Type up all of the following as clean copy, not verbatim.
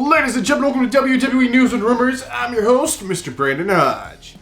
Ladies and gentlemen, welcome to WWE News and Rumors. I'm your host, Mr. Brandon Hodge.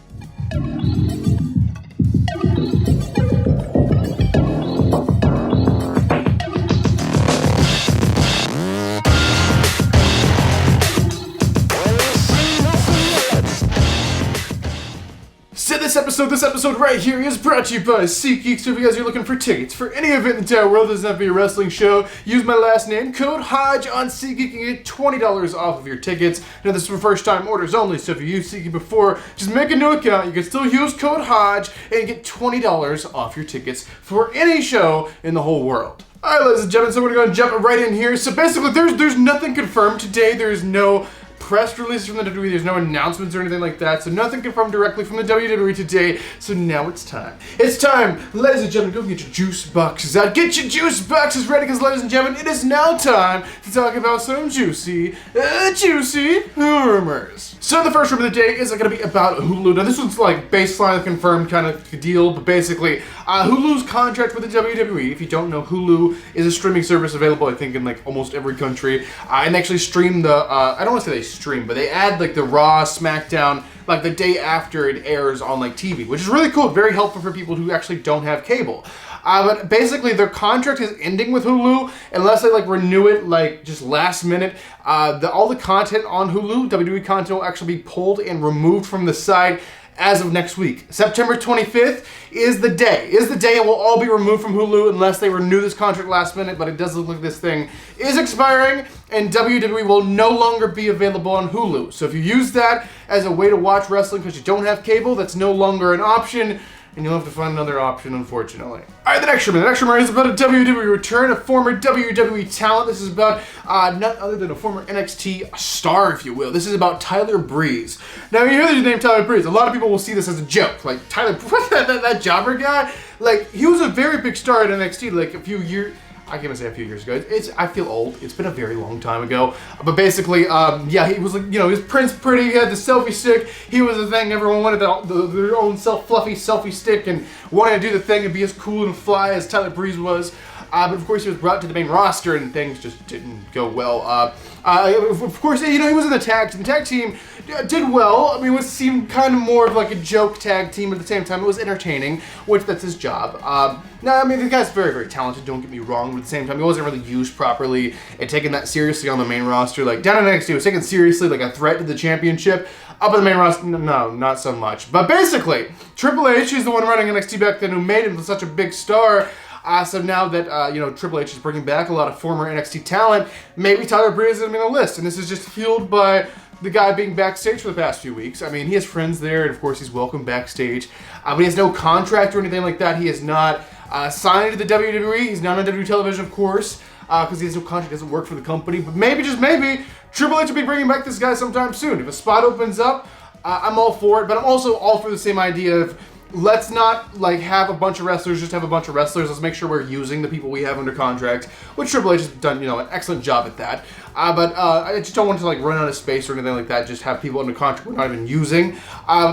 So this episode right here is brought to you by SeatGeek. So if you guys are looking for tickets for any event in the entire world, doesn't have to be a wrestling show, use my last name, code Hodge on SeatGeek, and get $20 off of your tickets. Now this is for first time orders only, so if you used SeatGeek before, just make a new account. You can still use code Hodge and get $20 off your tickets for any show in the whole world. Alright, ladies and gentlemen, so we're going to jump right in here. So basically, there's nothing confirmed today. There's no press releases from the WWE, there's no announcements or anything like that, so nothing confirmed directly from the WWE today, so now it's time. It's time, ladies and gentlemen, go get your juice boxes out. Get your juice boxes ready, because ladies and gentlemen, it is now time to talk about some juicy rumors. So the first rumor of the day is going to be about Hulu. Now this one's like baseline confirmed kind of deal, but basically, Hulu's contract with the WWE, if you don't know, Hulu is a streaming service available, I think, in like almost every country, and they actually stream the, I don't want to say they stream, but they add like the Raw, SmackDown, like the day after it airs on like TV, which is really cool, very helpful for people who actually don't have cable. But basically their contract is ending with Hulu unless they like renew it like just last minute. All the content on Hulu, WWE content, will actually be pulled and removed from the site as of next week. September 25th is the day. It will all be removed from Hulu unless they renew this contract last minute, but it does look like this thing is expiring and WWE will no longer be available on Hulu. So if you use that as a way to watch wrestling because you don't have cable, that's no longer an option, and you'll have to find another option, unfortunately. Alright, the next rumor is about a WWE return, a former WWE talent. This is about none other than a former NXT star, if you will. This is about Tyler Breeze. Now, you hear the name Tyler Breeze, a lot of people will see this as a joke. Like, Tyler, that jobber guy? Like, he was a very big star at NXT, like, a few years... I can't even say a few years ago. I feel old. It's been a very long time ago. But basically, yeah, he was like, you know, he was Prince Pretty. He had the selfie stick. He was the thing. Everyone wanted their own fluffy selfie stick and wanted to do the thing and be as cool and fly as Tyler Breeze was. But of course, he was brought to the main roster and things just didn't go well. Of course, you know, he was in the tag team. The tag team did well. I mean, it seemed kind of more of like a joke tag team, but at the same time, it was entertaining, which that's his job. Now, I mean, the guy's very, very talented, don't get me wrong, but at the same time, he wasn't really used properly and taken that seriously on the main roster. Like, down in NXT, he was taken seriously like a threat to the championship. Up in the main roster, no, not so much. But basically, Triple H is the one running NXT back then who made him such a big star. So now that, you know, Triple H is bringing back a lot of former NXT talent, maybe Tyler Breeze is going to be on the list. And this is just fueled by the guy being backstage for the past few weeks. I mean, he has friends there, and of course he's welcome backstage. But he has no contract or anything like that. He is not signed to the WWE. He's not on WWE television, of course, because he has no contract, doesn't work for the company. But maybe, just maybe, Triple H will be bringing back this guy sometime soon. If a spot opens up, I'm all for it. But I'm also all for the same idea of, let's not, like, have a bunch of wrestlers, just have a bunch of wrestlers. Let's make sure we're using the people we have under contract, which Triple H has done, you know, an excellent job at that. But I just don't want to, like, run out of space or anything like that, just have people under contract we're not even using.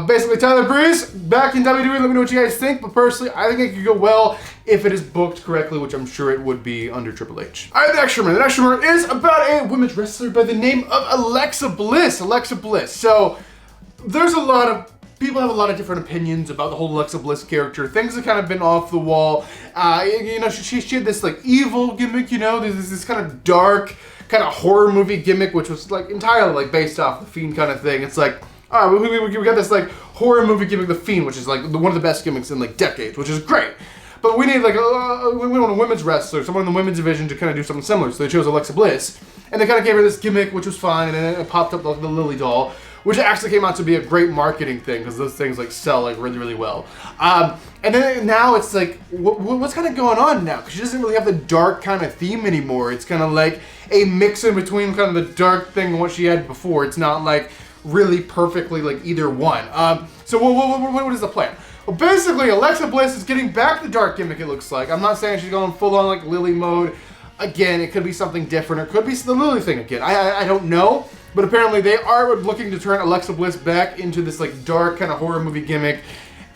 Basically, Tyler Breeze, back in WWE, let me know what you guys think, but personally, I think it could go well if it is booked correctly, which I'm sure it would be under Triple H. Alright, the next rumor is about a women's wrestler by the name of Alexa Bliss. So, there's a lot of people have a lot of different opinions about the whole Alexa Bliss character. Things have kind of been off the wall. You know, she had this like evil gimmick, you know, this kind of dark, kind of horror movie gimmick, which was like entirely like based off the Fiend kind of thing. It's like, all right, we got this like horror movie gimmick, the Fiend, which is like one of the best gimmicks in like decades, which is great. But we need like we want a women's wrestler, someone in the women's division to kind of do something similar. So they chose Alexa Bliss, and they kind of gave her this gimmick, which was fine, and then it popped up like the Lily doll, which actually came out to be a great marketing thing because those things like sell like really, really well. And then now it's like, what's kind of going on now? Because she doesn't really have the dark kind of theme anymore. It's kind of like a mix in between kind of the dark thing and what she had before. It's not like really perfectly like either one. So what is the plan? Well, basically, Alexa Bliss is getting back the dark gimmick, it looks like. I'm not saying she's going full on like Lily mode. Again, it could be something different, or it could be the Lily thing again. I don't know. But apparently they are looking to turn Alexa Bliss back into this like dark kind of horror movie gimmick.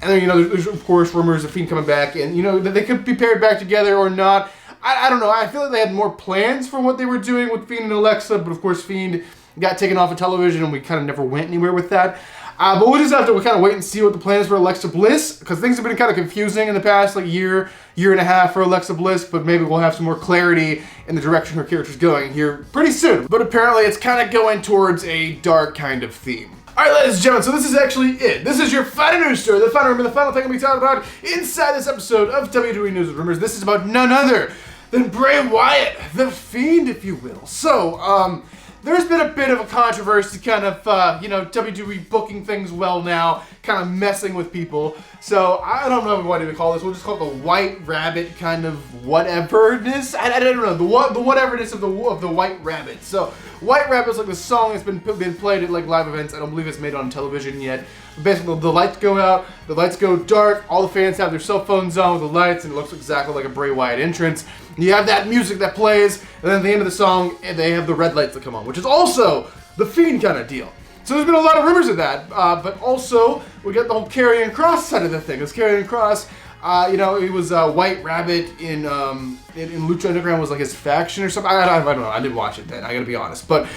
And then, you know, there's of course rumors of Fiend coming back, and you know, that they could be paired back together or not. I don't know. I feel like they had more plans for what they were doing with Fiend and Alexa, but of course Fiend got taken off of television, and we kind of never went anywhere with that. But we'll just have to kind of wait and see what the plan is for Alexa Bliss, because things have been kind of confusing in the past like year and a half for Alexa Bliss, but maybe we'll have some more clarity in the direction her character's going here pretty soon. But apparently it's kind of going towards a dark kind of theme. Alright, ladies and gentlemen, so this is actually it. This is your final news story, the final rumor, the final thing I'll be talking about inside this episode of WWE News and Rumors. This is about none other than Bray Wyatt, the Fiend, if you will. So, there's been a bit of a controversy, kind of, WWE booking things well now, kind of messing with people. So, I don't know what to call this. We'll just call it the White Rabbit kind of whateverness. I don't know, the whateverness of the White Rabbit. So, White Rabbit's like the song that's been played at like live events. I don't believe it's made on television yet. But basically, the lights go out, the lights go dark, all the fans have their cell phones on with the lights, and it looks exactly like a Bray Wyatt entrance. You have that music that plays, and then at the end of the song, they have the red lights that come on, which is also the Fiend kind of deal. So there's been a lot of rumors of that, but also we got the whole Karrion Kross side of the thing. Because Karrion Kross, he was White Rabbit in Lucha Underground, was like his faction or something. I don't know. I didn't watch it then. I gotta be honest. But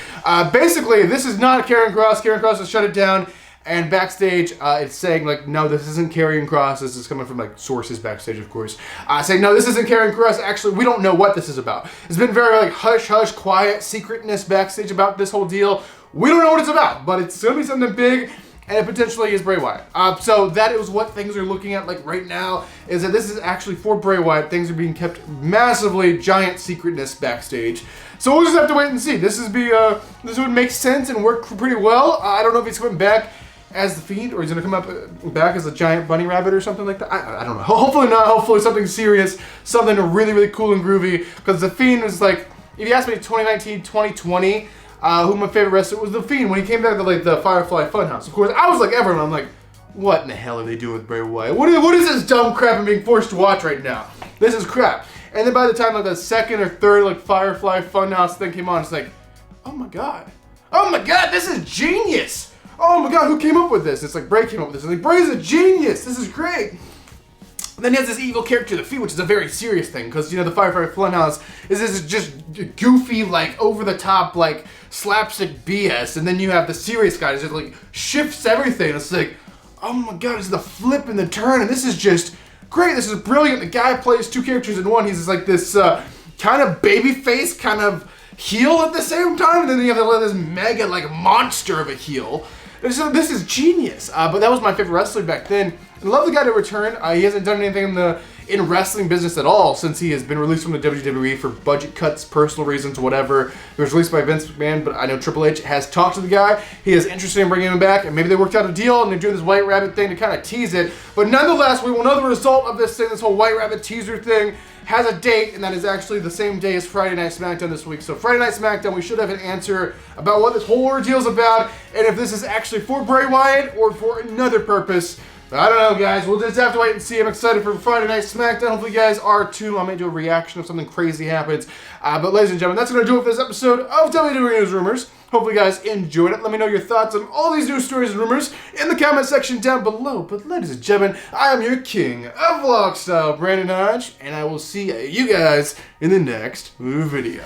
basically, this is not Karrion Kross. Karrion Kross has shut it down. And backstage, it's saying, like, no, this isn't Karrion Kross. This is coming from, like, sources backstage, of course. Saying, no, this isn't Karrion Kross. Actually, we don't know what this is about. It's been very, like, hush-hush, quiet, secretness backstage about this whole deal. We don't know what it's about, but it's going to be something big, and it potentially is Bray Wyatt. So that is what things are looking at, like, right now, is that this is actually for Bray Wyatt. Things are being kept massively, giant secretness backstage. So we'll just have to wait and see. This would make sense and work pretty well. I don't know if he's coming back as the Fiend, or he's going to come up back as a giant bunny rabbit or something like that. I don't know. Hopefully not. Hopefully something serious, something really, really cool and groovy. Because the Fiend was like, if you ask me 2019, 2020, who my favorite wrestler was, the Fiend. When he came back to like the Firefly Funhouse, of course, I was like everyone. I'm like, what in the hell are they doing with Bray Wyatt? What is this dumb crap I'm being forced to watch right now? This is crap. And then by the time like the second or third like Firefly Funhouse thing came on, it's like, oh my god, this is genius. Oh my god, who came up with this? It's like Bray came up with this. It's like, Bray's a genius. This is great. And then he has this evil character, the Fiend, which is a very serious thing, because, the Firefly Funhouse is this just goofy, like, over-the-top, like, slapstick BS, and then you have the serious guy that just, like, shifts everything. It's like, oh my god, it's the flip and the turn, and this is just great. This is brilliant. The guy plays two characters in one. He's just, like, this kind of baby face, kind of heel at the same time, and then you have this mega, like, monster of a heel. So this is genius, but that was my favorite wrestler back then. I love the guy to return. He hasn't done anything in wrestling business at all since he has been released from the WWE for budget cuts, personal reasons, whatever. He was released by Vince McMahon, but I know Triple H has talked to the guy. He is interested in bringing him back, and maybe they worked out a deal, and they're doing this White Rabbit thing to kind of tease it. But nonetheless, we will know the result of this thing, this whole White Rabbit teaser thing. Has a date, and that is actually the same day as Friday Night SmackDown this week. So Friday Night SmackDown, we should have an answer about what this whole ordeal is about, and if this is actually for Bray Wyatt or for another purpose. But I don't know, guys. We'll just have to wait and see. I'm excited for Friday Night SmackDown. Hopefully you guys are too. I may do a reaction if something crazy happens. But ladies and gentlemen, that's going to do it for this episode of WWE News Rumors. Hopefully you guys enjoyed it. Let me know your thoughts on all these news stories and rumors in the comment section down below. But ladies and gentlemen, I am your king of vlog style, Brandon Hodge, and I will see you guys in the next video.